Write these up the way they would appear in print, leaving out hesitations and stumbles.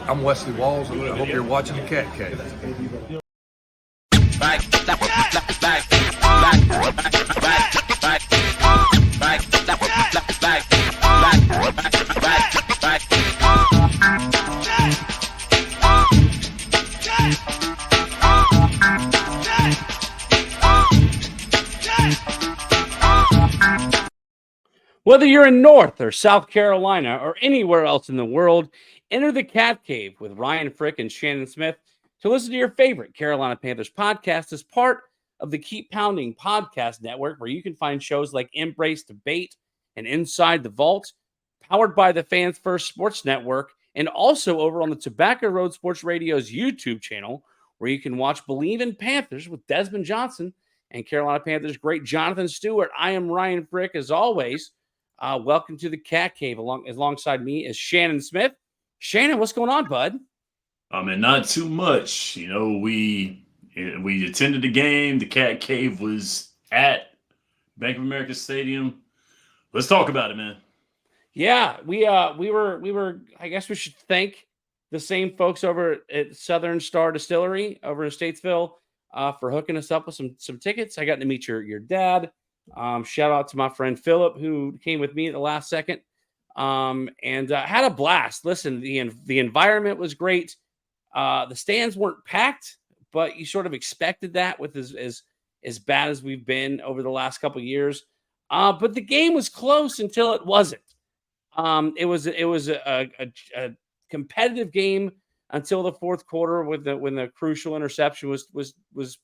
I'm Wesley Walls, and I hope you're watching the Cat Cave. Whether you're in North or South Carolina or anywhere else in the world, enter the Cat Cave with Ryan Frick and Shannon Smith to listen to your favorite Carolina Panthers podcast as part of the Keep Pounding podcast network, where you can find shows like Embrace Debate and Inside the Vault, powered by the Fans First Sports Network, and also over on the Tobacco Road Sports Radio's YouTube channel, where you can watch Believe in Panthers with Desmond Johnson and Carolina Panthers great Jonathan Stewart. I am Ryan Frick, as always. Welcome to the Cat Cave. Alongside me is Shannon Smith. Shannon, what's going on, bud? And not too much. You know, we attended the game. The Cat Cave was at Bank of America Stadium. Let's talk about it, man. Yeah, we were. I guess we should thank the same folks over at Southern Star Distillery over in Statesville for hooking us up with some tickets. I got to meet your dad. Shout out to my friend Philip, who came with me at the last second, and had a blast. Listen, the environment was great. The stands weren't packed, but you sort of expected that with as bad as we've been over the last couple of years. But the game was close until it wasn't. It was a competitive game until the fourth quarter when the crucial interception was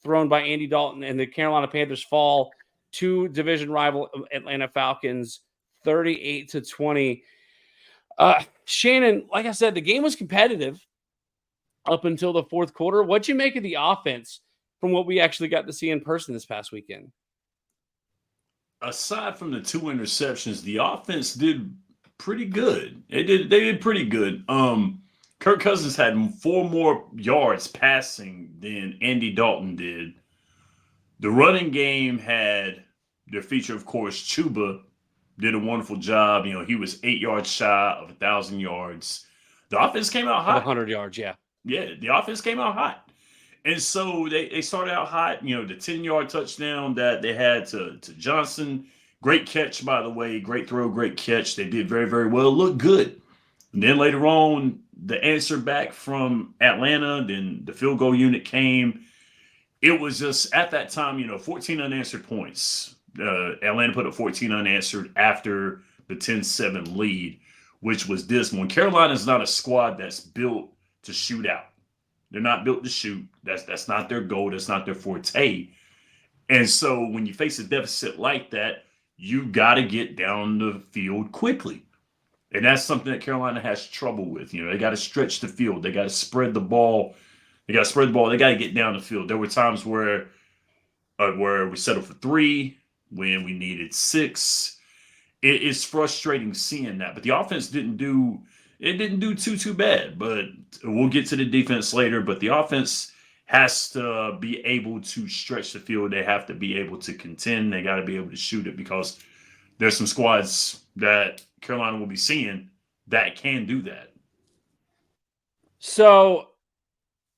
thrown by Andy Dalton, and the Carolina Panthers fall to division rival Atlanta Falcons 38-20. Shannon, like I said, the game was competitive up until the fourth quarter. What'd you make of the offense from what we actually got to see in person this past weekend? Aside from the 2 interceptions, the offense did pretty good. They did pretty good. Kirk Cousins had 4 more yards passing than Andy Dalton did. The running game had their feature, of course. Chuba did a wonderful job. You know, he was 8 yards shy of 1,000 yards. The offense came out hot. 100 yards, yeah. Yeah, the offense came out hot. And so they started out hot. You know, the 10-yard touchdown that they had to Johnson. Great catch, by the way. Great throw, great catch. They did very, very well. It looked good. And then later on, the answer back from Atlanta, then the field goal unit came. It was just, at that time, 14 unanswered points. Atlanta put up 14 unanswered after the 10-7 lead, which was dismal. And Carolina's not a squad that's built to shoot out. They're not built to shoot. That's not their goal. That's not their forte. And so when you face a deficit like that, you got to get down the field quickly. And that's something that Carolina has trouble with. They got to stretch the field. They got to spread the ball. They got to get down the field. There were times where we settled for 3 when we needed 6. It's frustrating seeing that. But the offense didn't do too bad. But we'll get to the defense later. But the offense has to be able to stretch the field. They have to be able to contend. They got to be able to shoot it, because there's some squads that Carolina will be seeing that can do that. So,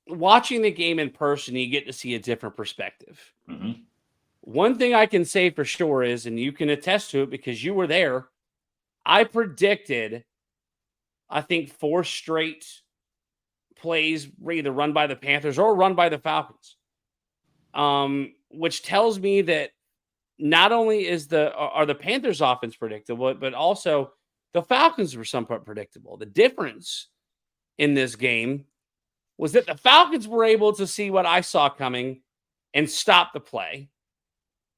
watching the game in person, you get to see a different perspective. Mm-hmm. One thing I can say for sure is, and you can attest to it because you were there, I predicted, I think, 4 straight plays were either run by the Panthers or run by the Falcons, which tells me that not only are the Panthers' offense predictable, but also the Falcons were somewhat predictable. The difference in this game was that the Falcons were able to see what I saw coming and stop the play,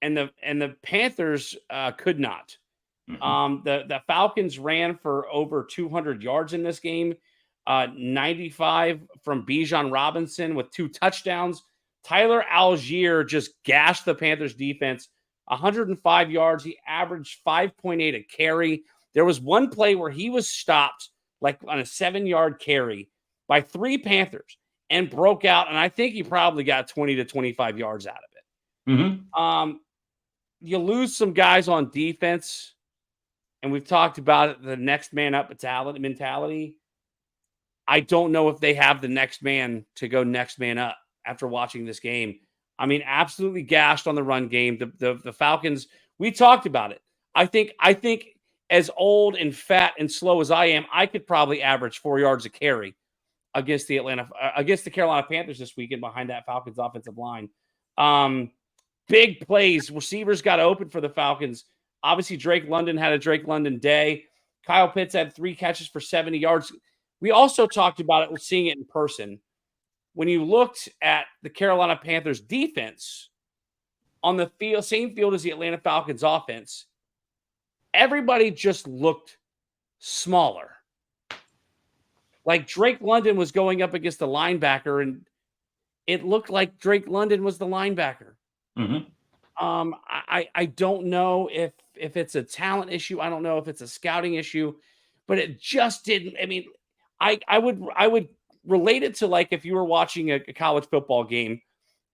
and the Panthers could not. Mm-hmm. The Falcons ran for over 200 yards in this game, 95 from Bijan Robinson with 2 touchdowns. Tyler Algier just gashed the Panthers defense, 105 yards. He averaged 5.8 a carry. There was one play where he was stopped like on a 7-yard carry by 3 Panthers and broke out. And I think he probably got 20 to 25 yards out of it. Mm-hmm. You lose some guys on defense, and we've talked about it, the next man up mentality. I don't know if they have the next man to go next man up after watching this game. I mean, absolutely gashed on the run game. The Falcons, we talked about it. I think as old and fat and slow as I am, I could probably average 4 yards a carry against the Carolina Panthers this weekend behind that Falcons offensive line. Big plays. Receivers got open for the Falcons. Obviously, Drake London had a Drake London day. Kyle Pitts had 3 catches for 70 yards. We also talked about it. We're seeing it in person. When you looked at the Carolina Panthers defense on the field, same field as the Atlanta Falcons offense, everybody just looked smaller. Like Drake London was going up against the linebacker, and it looked like Drake London was the linebacker. Mm-hmm. I don't know if it's a talent issue. I don't know if it's a scouting issue, but it just didn't. I mean, I would relate it to like if you were watching a college football game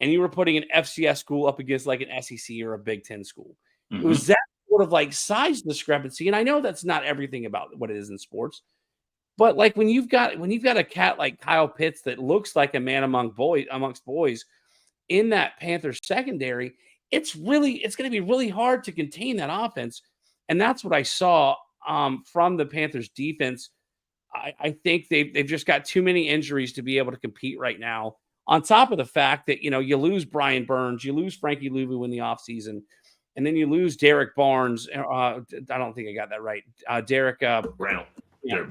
and you were putting an FCS school up against like an SEC or a Big Ten school. Mm-hmm. It was that sort of like size discrepancy. And I know that's not everything about what it is in sports, but like when you've got a cat like Kyle Pitts that looks like a man amongst boys in that Panthers secondary, it's going to be really hard to contain that offense. And that's what I saw from the Panthers defense. I think they've just got too many injuries to be able to compete right now. On top of the fact that, you lose Brian Burns, you lose Frankie Louvu in the offseason, and then you lose Derek Barnes. I don't think I got that right. Derek Brown. Yeah.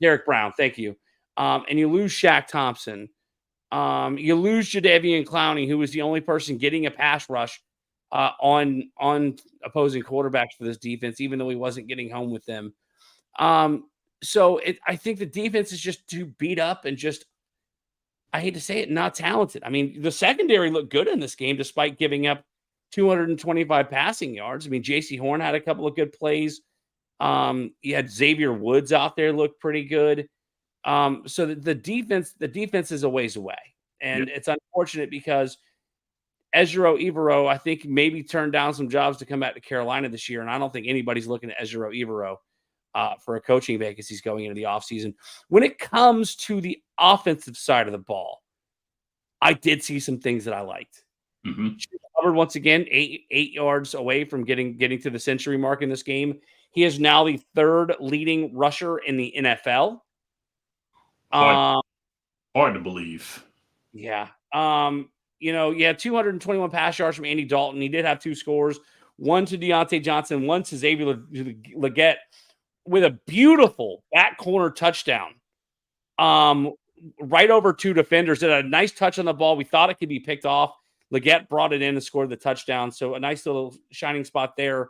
Derek Brown. Thank you. And you lose Shaq Thompson. You lose Jadeveon Clowney, who was the only person getting a pass rush on opposing quarterbacks for this defense, even though he wasn't getting home with them. So I think the defense is just too beat up and just, I hate to say it, not talented. I mean, the secondary looked good in this game despite giving up 225 passing yards. I mean, J.C. Horn had a couple of good plays. You had Xavier Woods out there look pretty good. So the defense is a ways away. And It's unfortunate because Ejiro Evero, I think, maybe turned down some jobs to come back to Carolina this year. And I don't think anybody's looking at Ejiro Evero for a coaching vacancies going into the offseason. When it comes to the offensive side of the ball, I did see some things that I liked. Mm-hmm. Hubbard, once again, eight yards away from getting to the century mark in this game. He is now the 3rd leading rusher in the NFL. Hard to believe. Yeah. You had 221 pass yards from Andy Dalton. He did have 2 scores, one to Deontay Johnson, one to Xavier Legette, with a beautiful back corner touchdown. Right over 2 defenders. Did a nice touch on the ball. We thought it could be picked off. Legette brought it in and scored the touchdown. So a nice little shining spot there.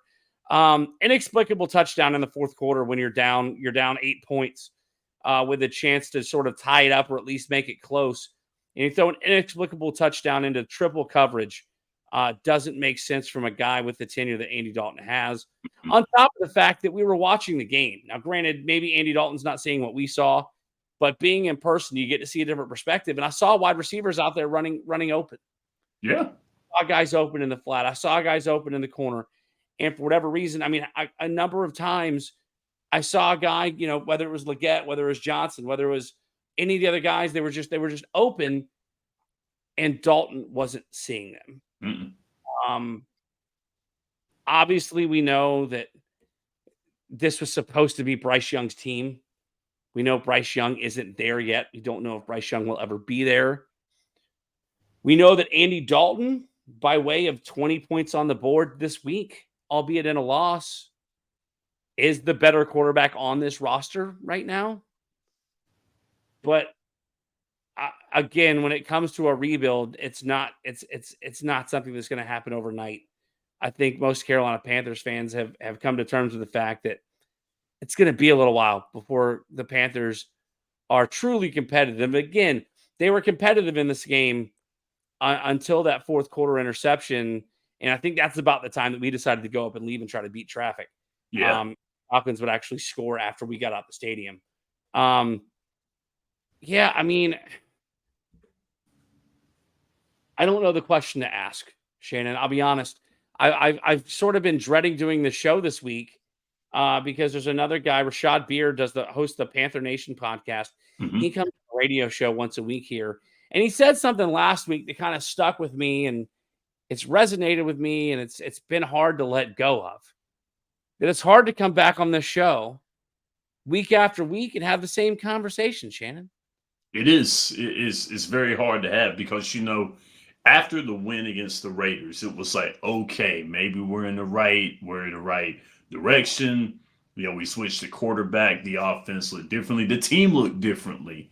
Inexplicable touchdown in the 4th quarter when you're down 8 points with a chance to sort of tie it up or at least make it close. And you throw an inexplicable touchdown into triple coverage. Doesn't make sense from a guy with the tenure that Andy Dalton has. On top of the fact that we were watching the game. Now, granted, maybe Andy Dalton's not seeing what we saw, but being in person, you get to see a different perspective. And I saw wide receivers out there running open. Yeah. I saw guys open in the flat. I saw guys open in the corner. And for whatever reason, I mean, a number of times I saw a guy, whether it was Legette, whether it was Johnson, whether it was any of the other guys, they were just open, and Dalton wasn't seeing them. Mm-mm. Obviously, we know that this was supposed to be Bryce Young's team. We know Bryce Young isn't there yet. We don't know if Bryce Young will ever be there. We know that Andy Dalton, by way of 20 points on the board this week, albeit in a loss, is the better quarterback on this roster right now. But again, when it comes to a rebuild, it's not something that's going to happen overnight. I think most Carolina Panthers fans have come to terms with the fact that it's going to be a little while before the Panthers are truly competitive. Again, they were competitive in this game until that 4th quarter interception. And I think that's about the time that we decided to go up and leave and try to beat traffic. Yeah. Falcons would actually score after we got out the stadium. Yeah, I mean, I don't know the question to ask, Shannon. I'll be honest. I've sort of been dreading doing the show this week because there's another guy, Rashad Beard, host the Panther Nation podcast. Mhm. He comes to a radio show once a week here, and he said something last week that kind of stuck with me, and it's resonated with me, and it's been hard to let go of. That it's hard to come back on this show week after week and have the same conversation, Shannon. It is. It's very hard to have because, after the win against the Raiders, it was like, okay, maybe we're in the right direction. We switched the quarterback, the offense looked differently, the team looked differently.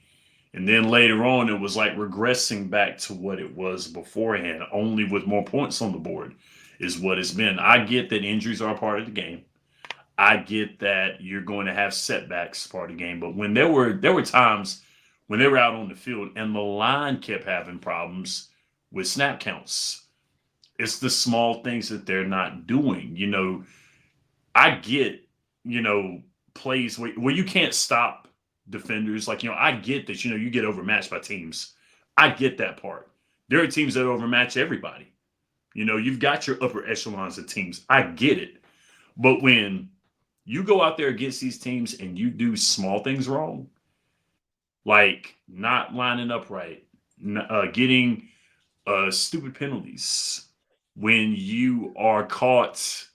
And then later on, it was like regressing back to what it was beforehand, only with more points on the board is what it's been. I get that injuries are a part of the game. I get that you're going to have setbacks part of the game. But when there were times when they were out on the field and the line kept having problems with snap counts, it's the small things that they're not doing. I get, plays where you can't stop defenders. Like, I get that, you get overmatched by teams. I get that part. There are teams that overmatch everybody. You've got your upper echelons of teams. I get it. But when you go out there against these teams and you do small things wrong, like not lining up right, getting stupid penalties, when you are caught,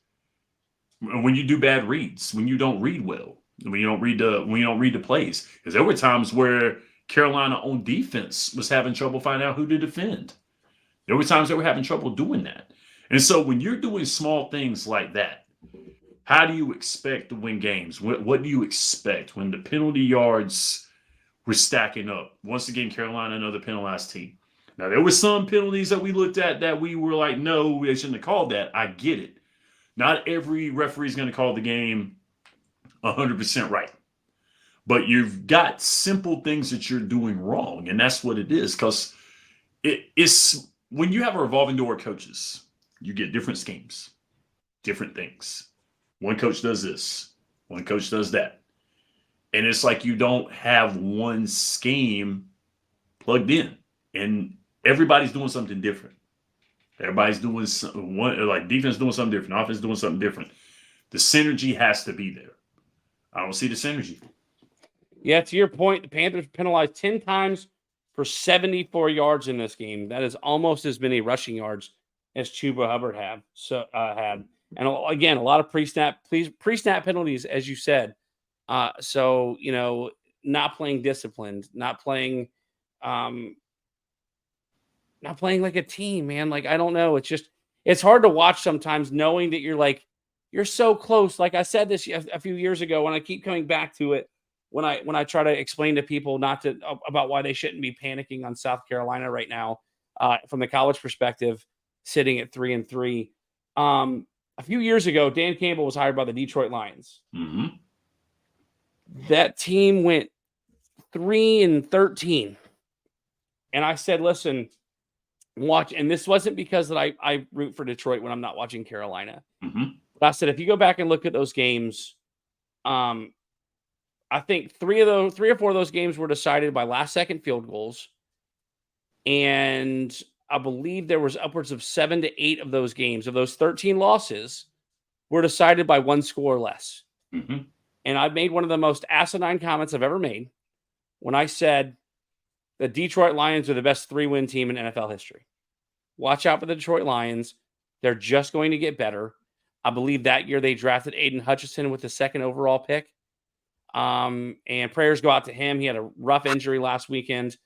when you do bad reads, when you don't read well, when you don't read the plays, because there were times where Carolina on defense was having trouble finding out who to defend. There were times they were having trouble doing that. And so when you're doing small things like that, how do you expect to win games? What do you expect when the penalty yards were stacking up? Once again, Carolina, another penalized team. Now, there were some penalties that we looked at that we were like, no, they shouldn't have called that. I get it. Not every referee is going to call the game 100% right. But you've got simple things that you're doing wrong, and that's what it is. Because it's when you have a revolving door of coaches, you get different schemes, different things. One coach does this, one coach does that. And it's like you don't have one scheme plugged in. And everybody's doing something different. Everybody's doing like defense doing something different, offense doing something different. The synergy has to be there. I don't see the synergy. Yeah, to your point, the Panthers penalized 10 times for 74 yards in this game. That is almost as many rushing yards as Chuba Hubbard had. And again, a lot of pre-snap penalties, as you said. So, not playing disciplined, not playing like a team, man. Like, I don't know. It's hard to watch sometimes knowing that you're so close. Like I said this a few years ago, and I keep coming back to it when I try to explain to people about why they shouldn't be panicking on South Carolina right now, from the college perspective, sitting at 3-3. A few years ago, Dan Campbell was hired by the Detroit Lions. Mm-hmm. That team went 3-13. And I said, listen, watch. And this wasn't because that I root for Detroit when I'm not watching Carolina. Mm-hmm. But I said, if you go back and look at those games, I think 3 or 4 of those games were decided by last-second field goals. And I believe there was upwards of 7 to 8 of those games, of those 13 losses, were decided by 1 score or less. Mm-hmm. And I made one of the most asinine comments I've ever made when I said the Detroit Lions are the best 3-win team in NFL history. Watch out for the Detroit Lions. They're just going to get better. I believe that year they drafted Aiden Hutchinson with the 2nd overall pick. And prayers go out to him. He had a rough injury last weekend.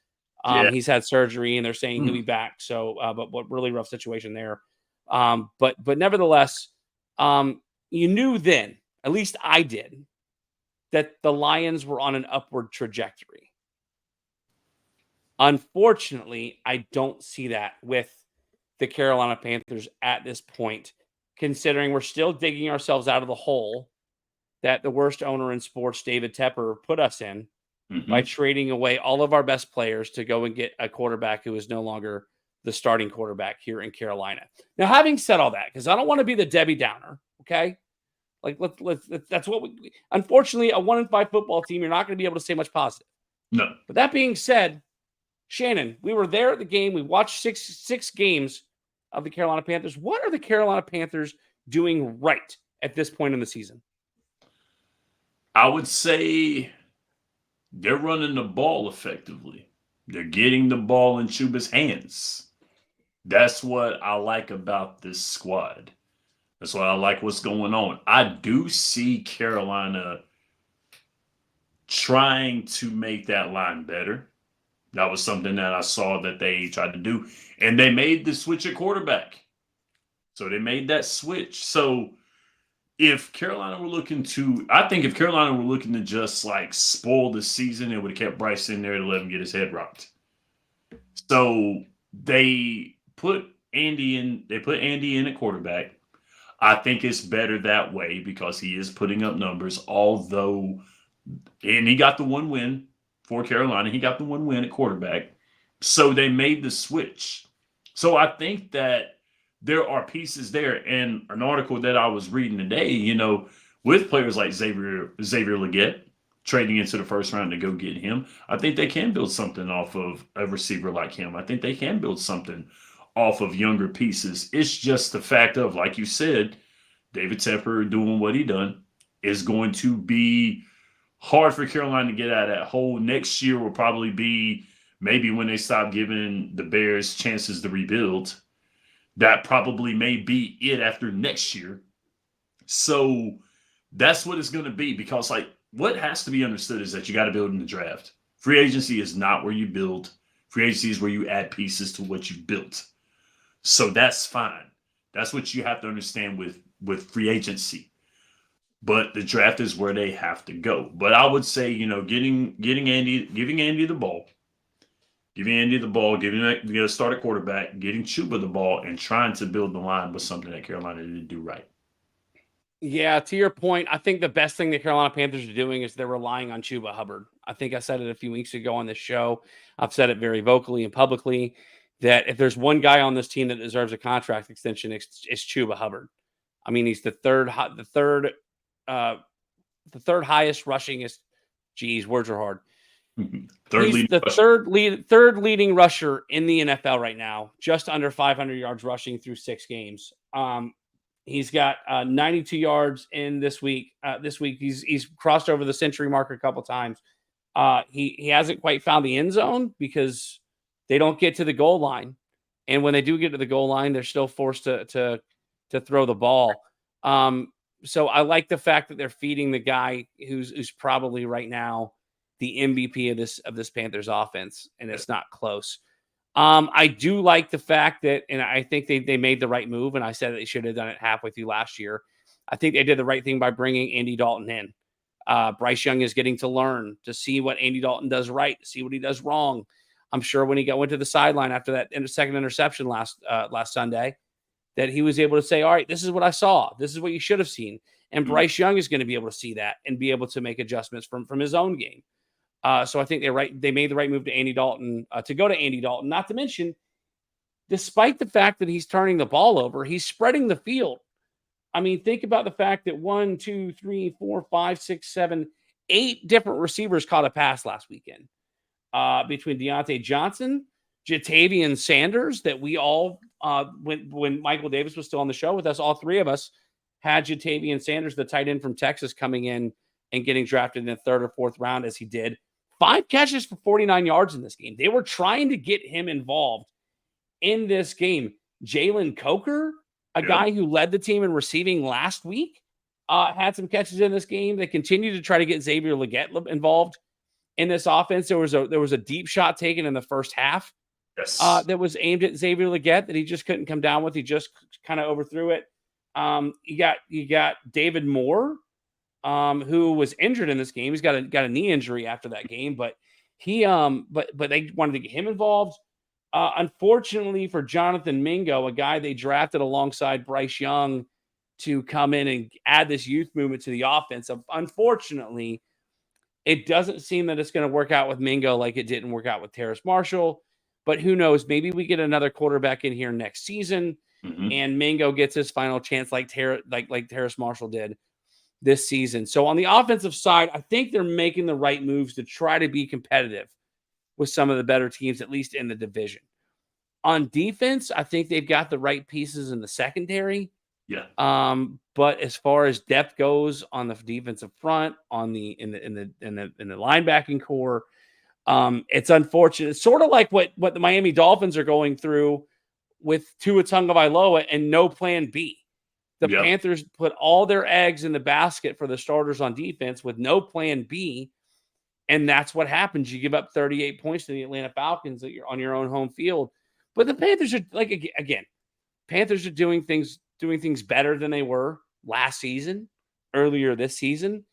He's had surgery, and they're saying he'll be back. So, but what really rough situation there. But nevertheless, you knew then, at least I did, that the Lions were on an upward trajectory. Unfortunately, I don't see that with the Carolina Panthers at this point, considering we're still digging ourselves out of the hole that the worst owner in sports, David Tepper, put us in by trading away all of our best players to go and get a quarterback who is no longer the starting quarterback here in Carolina. Now, having said all that, because I don't want to be the Debbie Downer, okay? Like, let's that's what we, unfortunately, a 1-5 football team, you're not going to be able to say much positive. No. But that being said, Shannon, we were there at the game. We watched six games of the Carolina Panthers. What are the Carolina Panthers doing right at this point in the season? I would say they're running the ball effectively. They're getting the ball in Chuba's hands. That's what I like about this squad. That's why I like what's going on. I do see Carolina trying to make that line better. That was something that I saw that they tried to do. And they made the switch at quarterback. So they made that switch. So if Carolina were looking to, I think if Carolina were looking to just like spoil the season, they would have kept Bryce in there to let him get his head rocked. So they put Andy in. They put Andy in at quarterback. I think it's better that way because he is putting up numbers. Although, and he got the one win for Carolina. He got the one win at quarterback. So they made the switch. So I think that there are pieces there. And an article that I was reading today, with players like Xavier Legette trading into the first round to go get him, I think they can build something off of a receiver like him. I think they can build something off of younger pieces. It's just the fact of, like you said, David Tepper doing what he done is going to be hard for Carolina to get out of that hole. Next year will probably be maybe when they stop giving the Bears chances to rebuild. That probably may be it after next year. So that's what it's going to be because, like, what has to be understood is that you got to build in the draft. Free agency is not where you build. Free agency is where you add pieces to what you built. So that's fine. That's what you have to understand with free agency. But the draft is where they have to go. But I would say, giving Andy the ball, giving him a start at quarterback, getting Chuba the ball, and trying to build the line was something that Carolina didn't do right. Yeah, to your point, I think the best thing the Carolina Panthers are doing is they're relying on Chuba Hubbard. I think I said it a few weeks ago on this show. I've said it very vocally and publicly that if there's one guy on this team that deserves a contract extension, it's Chuba Hubbard. I mean, he's the third highest rushingest. Geez, words are hard. He's the third leading rusher in the NFL right now, just under 500 yards rushing through 6 games. He's got 92 yards in this week. He's crossed over the century marker a couple times. He hasn't quite found the end zone because they don't get to the goal line, and when they do get to the goal line, they're still forced to throw the ball. So I like the fact that they're feeding the guy who's probably right now the MVP of this Panthers offense, and it's not close. I do like the fact that, and I think they made the right move, and I said they should have done it halfway through last year. I think they did the right thing by bringing Andy Dalton in. Bryce Young is getting to learn, to see what Andy Dalton does right, to see what he does wrong. I'm sure when he went to the sideline after that second interception last Sunday, that he was able to say, all right, this is what I saw. This is what you should have seen. And Bryce Young is going to be able to see that and be able to make adjustments from his own game. So I think they made the right move to Andy Dalton, to go to Andy Dalton, not to mention, despite the fact that he's turning the ball over, he's spreading the field. I mean, think about the fact that 1, 2, 3, 4, 5, 6, 7, 8 different receivers caught a pass last weekend. Between Deontay Johnson, Jatavian Sanders, that we all, when Michael Davis was still on the show with us, all 3 of us had Jatavian Sanders, the tight end from Texas, coming in and getting drafted in the 3rd or 4th round as he did. 5 catches for 49 yards in this game. They were trying to get him involved in this game. Jalen Coker, a guy who led the team in receiving last week, had some catches in this game. They continue to try to get Xavier Legette involved in this offense. There was a deep shot taken in the first half that was aimed at Xavier Legette that he just couldn't come down with. He just kind of overthrew it. You got David Moore, who was injured in this game. He's got a knee injury after that game, but but they wanted to get him involved. Unfortunately for Jonathan Mingo, a guy they drafted alongside Bryce Young to come in and add this youth movement to the offense. Unfortunately, it doesn't seem that it's going to work out with Mingo like it didn't work out with Terrace Marshall. But who knows? Maybe we get another quarterback in here next season, and Mingo gets his final chance like Terrace Marshall did this season. So on the offensive side, I think they're making the right moves to try to be competitive with some of the better teams, at least in the division. On defense, I think they've got the right pieces in the secondary. Yeah. But as far as depth goes on the defensive front, on the in the linebacking core, it's unfortunate. It's sort of like what the Miami Dolphins are going through with Tua Tagovailoa and no plan B. The Yep. Panthers put all their eggs in the basket for the starters on defense with no plan B. And that's what happens. You give up 38 points to the Atlanta Falcons that you're on your own home field. But the Panthers are again, Panthers are doing things better than they were last season, earlier this season.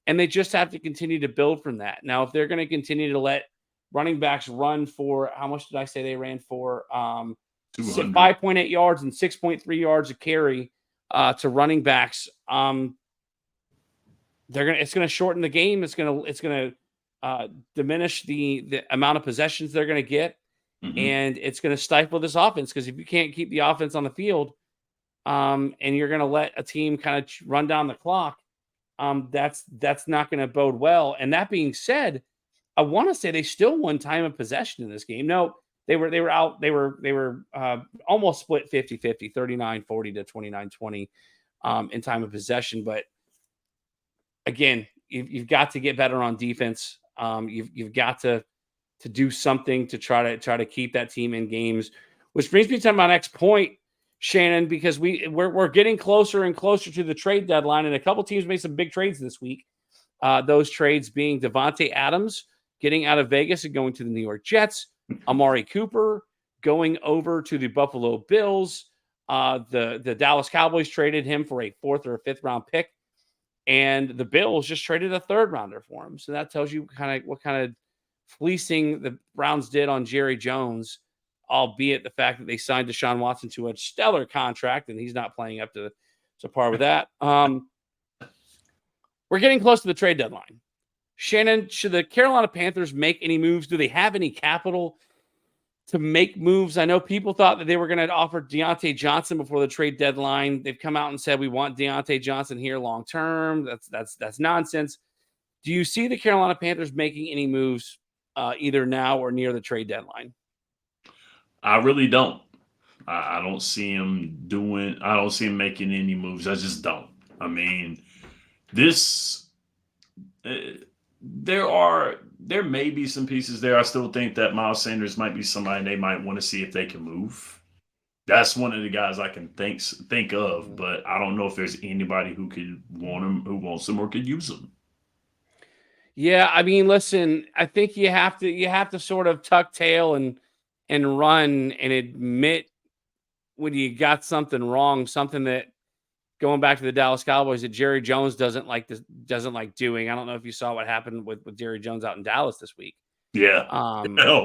And they just have to continue to build from that. Now, if they're going to continue to let running backs run for how much did I say they ran for? 5.8 yards and 6.3 yards a carry to running backs. It's going to shorten the game. It's going to diminish the amount of possessions they're going to get, and it's going to stifle this offense because if you can't keep the offense on the field, and you're going to let a team kind of run down the clock, that's not going to bode well. And that being said, I want to say they still won time of possession in this game. No, they were almost split 50-50, 39-40 to 29-20 in time of possession. But again, you've got to get better on defense. You've got to do something to try to keep that team in games, which brings me to my next point, Shannon, because we're getting closer and closer to the trade deadline, and a couple teams made some big trades this week. Those trades being Devontae Adams getting out of Vegas and going to the New York Jets, Amari Cooper going over to the Buffalo Bills. The Dallas Cowboys traded him for a 4th or a 5th round pick, and the Bills just traded a 3rd rounder for him. So that tells you what kind of fleecing the Browns did on Jerry Jones, albeit the fact that they signed Deshaun Watson to a stellar contract and he's not playing up to par with that. We're getting close to the trade deadline. Shannon, should the Carolina Panthers make any moves? Do they have any capital to make moves? I know people thought that they were going to offer Deontay Johnson before the trade deadline. They've come out and said, we want Deontay Johnson here long term. That's nonsense. Do you see the Carolina Panthers making any moves either now or near the trade deadline? I really don't. I don't see him making any moves. I just don't. I mean, there may be some pieces there. I still think that Miles Sanders might be somebody they might want to see if they can move. That's one of the guys I can think of, but I don't know if there's anybody who could want him, who wants him, or could use him. Yeah, I mean, listen, I think you have to sort of tuck tail and run and admit when you got something wrong, something that, going back to the Dallas Cowboys, that Jerry Jones doesn't like doing. I don't know if you saw what happened with Jerry Jones out in Dallas this week. Yeah.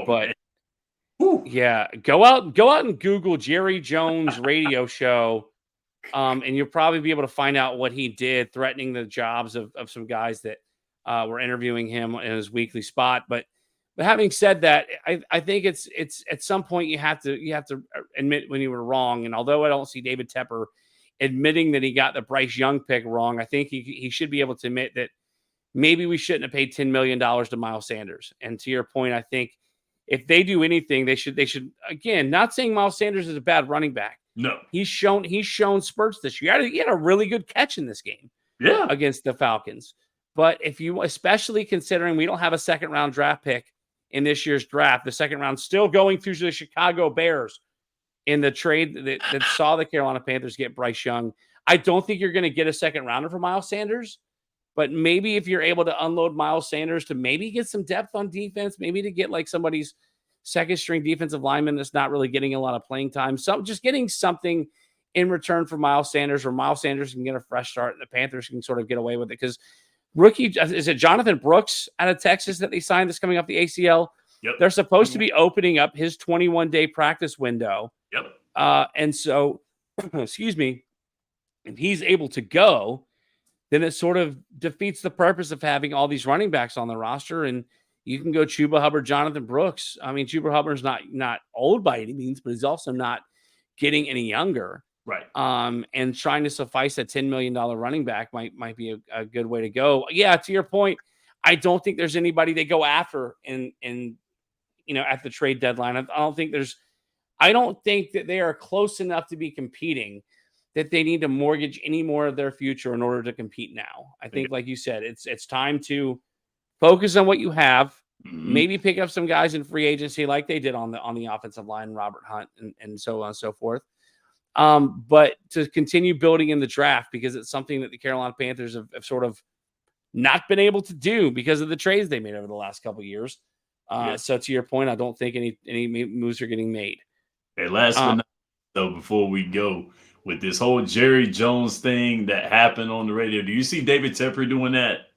But yeah, go out and Google Jerry Jones radio show, and you'll probably be able to find out what he did, threatening the jobs of some guys that were interviewing him in his weekly spot. But having said that, I think it's at some point you have to admit when you were wrong. And although I don't see David Tepper admitting that he got the Bryce Young pick wrong, I think he should be able to admit that maybe we shouldn't have paid $10 million to Miles Sanders. And to your point, I think if they do anything, they should again, not saying Miles Sanders is a bad running back. No, he's shown spurts this year. He had a really good catch in this game, against the Falcons. But if you, especially considering we don't have a 2nd round draft pick in this year's draft, the 2nd round still going through the Chicago Bears in the trade that saw the Carolina Panthers get Bryce Young. I don't think you're going to get a 2nd rounder for Miles Sanders, but maybe if you're able to unload Miles Sanders to maybe get some depth on defense, maybe to get like somebody's 2nd string defensive lineman that's not really getting a lot of playing time. So just getting something in return for Miles Sanders, or Miles Sanders can get a fresh start and the Panthers can sort of get away with it. Because is it Jonathan Brooks out of Texas that they signed that's coming off the ACL? Yep. They're supposed to be opening up his 21-day practice window. Yep. And so, excuse me, if he's able to go, then it sort of defeats the purpose of having all these running backs on the roster. And you can go Chuba Hubbard, Jonathan Brooks. I mean, Chuba Hubbard's not old by any means, but he's also not getting any younger. Right. And trying to suffice a $10 million running back might be a good way to go. Yeah, to your point, I don't think there's anybody they go after in at the trade deadline. I don't think that they are close enough to be competing that they need to mortgage any more of their future in order to compete now. I think, like you said, it's time to focus on what you have. Maybe pick up some guys in free agency like they did on the offensive line, Robert Hunt, and so on and so forth. But to continue building in the draft, because it's something that the Carolina Panthers have sort of not been able to do because of the trades they made over the last couple of years. So to your point, I don't think any moves are getting made. Hey, last but not though, before we go with this whole Jerry Jones thing that happened on the radio, do you see David Tepper doing that?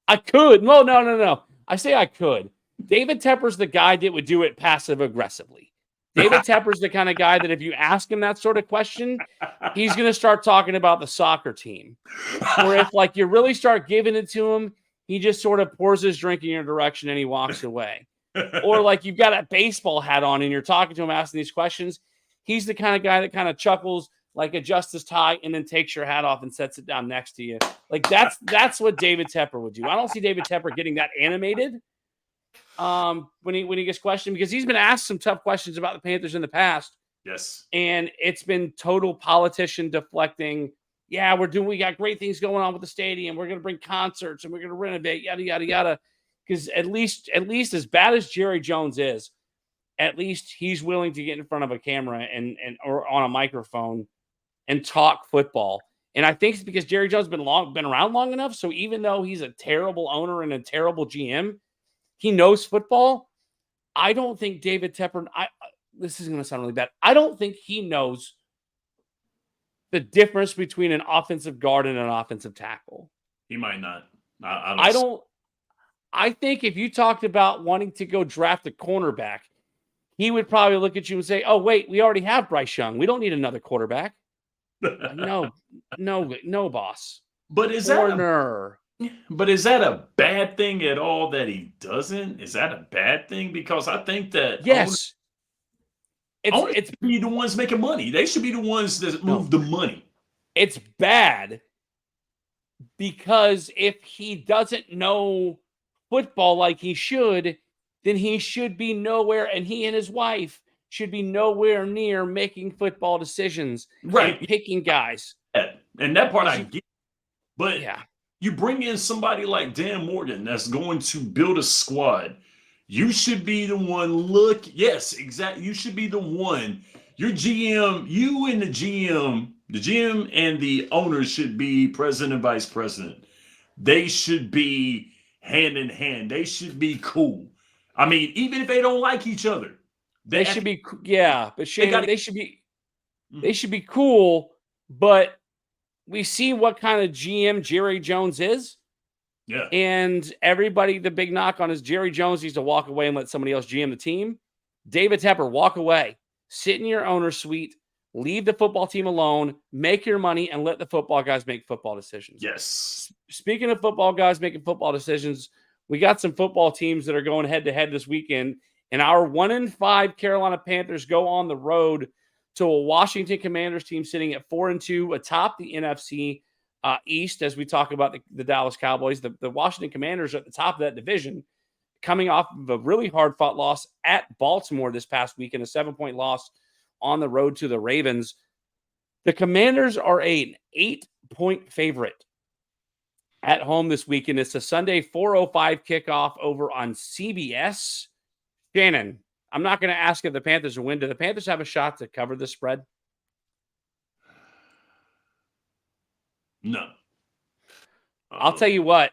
I could. No. I say I could. David Tepper's the guy that would do it passive aggressively. David Tepper's the kind of guy that if you ask him that sort of question, he's going to start talking about the soccer team. Or if like you really start giving it to him, he just sort of pours his drink in your direction and he walks away. Or like you've got a baseball hat on and you're talking to him asking these questions. He's the kind of guy that kind of chuckles, like adjusts his tie and then takes your hat off and sets it down next to you. Like that's what David Tepper would do. I don't see David Tepper getting that animated when he gets questioned, because he's been asked some tough questions about the Panthers in the past. Yes. And it's been total politician deflecting. Yeah, we got great things going on with the stadium. We're going to bring concerts and we're going to renovate, yada, yada, yada. Because at least as bad as Jerry Jones is, at least he's willing to get in front of a camera or on a microphone and talk football. And I think it's because Jerry Jones has been around long enough. So even though he's a terrible owner and a terrible GM, he knows football. I don't think David Tepper, this is going to sound really bad. I don't think he knows the difference between an offensive guard and an offensive tackle. He might not. I think if you talked about wanting to go draft a cornerback, he would probably look at you and say, "Oh, wait, we already have Bryce Young. We don't need another quarterback." No, boss. But is that a bad thing at all that he doesn't? Is that a bad thing? Because I think that yes, it's be the ones making money. They should be the ones that move the money. It's bad because if he doesn't know football like he should, then he should be nowhere, and he and his wife should be nowhere near making football decisions, right? And picking guys. And that part I get. But yeah, you bring in somebody like Dan Morgan that's going to build a squad. You should be the one. Yes, exactly. You should be the one. Your GM, you and the GM and the owners should be president and vice president. They should be hand in hand. They should be cool. I mean, even if they don't like each other, they should be. Yeah, but Shannon, they should be cool. But we see what kind of GM Jerry Jones is. Yeah. And everybody, the big knock on is Jerry Jones needs to walk away and let somebody else GM the team. David Tepper, walk away. Sit in your owner's suite. Leave the football team alone. Make your money and let the football guys make football decisions. Yes. Speaking of football guys making football decisions, we got some football teams that are going head-to-head this weekend. And our 1-5 Carolina Panthers go on the road to a Washington Commanders team sitting at 4-2 atop the NFC East. As we talk about the Dallas Cowboys, the Washington Commanders are at the top of that division, coming off of a really hard-fought loss at Baltimore this past week and a 7-point loss on the road to the Ravens. The Commanders are an 8-point favorite at home this weekend. It's a Sunday 4:05 kickoff over on CBS. Shannon, I'm not going to ask if the Panthers will win. Do the Panthers have a shot to cover the spread? No. I'll tell you what.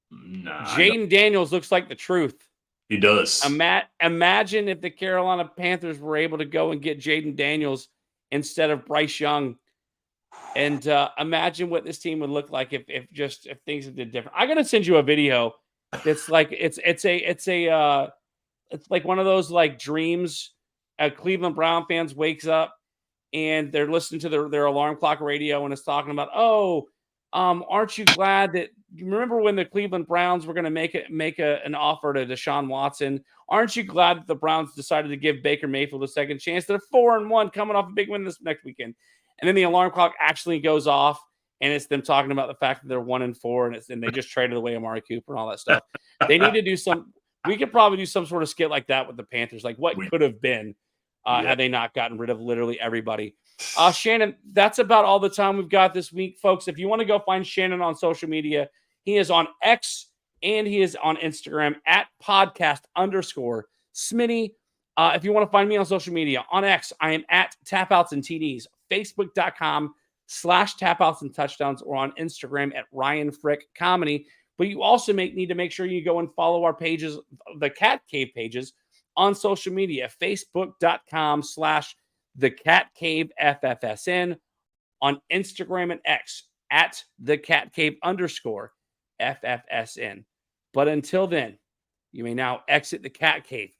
Nah, Jaden Daniels looks like the truth. He does. Imagine if the Carolina Panthers were able to go and get Jaden Daniels instead of Bryce Young. And imagine what this team would look like if things had been different. I'm going to send you a video. It's like it's like one of those like dreams. Cleveland Brown fans wakes up and they're listening to their alarm clock radio and it's talking about, aren't you glad that you remember when the Cleveland Browns were going to make an offer to Deshaun Watson? Aren't you glad that the Browns decided to give Baker Mayfield a second chance? They're 4-1 coming off a big win this next weekend. And then the alarm clock actually goes off and it's them talking about the fact that they're 1-4 and they just traded away Amari Cooper and all that stuff. They need to do we could probably do some sort of skit like that with the Panthers. Like what could have been had they not gotten rid of literally everybody. Shannon, that's about all the time we've got this week, folks. If you want to go find Shannon on social media, he is on X and he is on Instagram at podcast_Smitty. If you want to find me on social media, on X, I am at Tapouts and TDs, Facebook.com/Tapouts and Touchdowns, or on Instagram at Ryan Frick Comedy. But you also need to make sure you go and follow our pages, the Cat Cave pages, on social media, Facebook.com/The Cat Cave FFSN, on Instagram and X at The Cat Cave _FFSN. But until then, you may now exit the Cat Cave.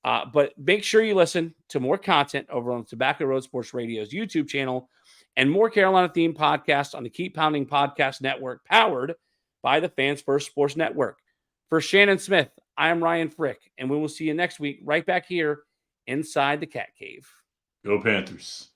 But make sure you listen to more content over on Tobacco Road Sports Radio's YouTube channel and more Carolina-themed podcasts on the Keep Pounding Podcast Network, powered by the Fans First Sports Network. For Shannon Smith, I am Ryan Frick, and we will see you next week right back here inside the Cat Cave. Go Panthers.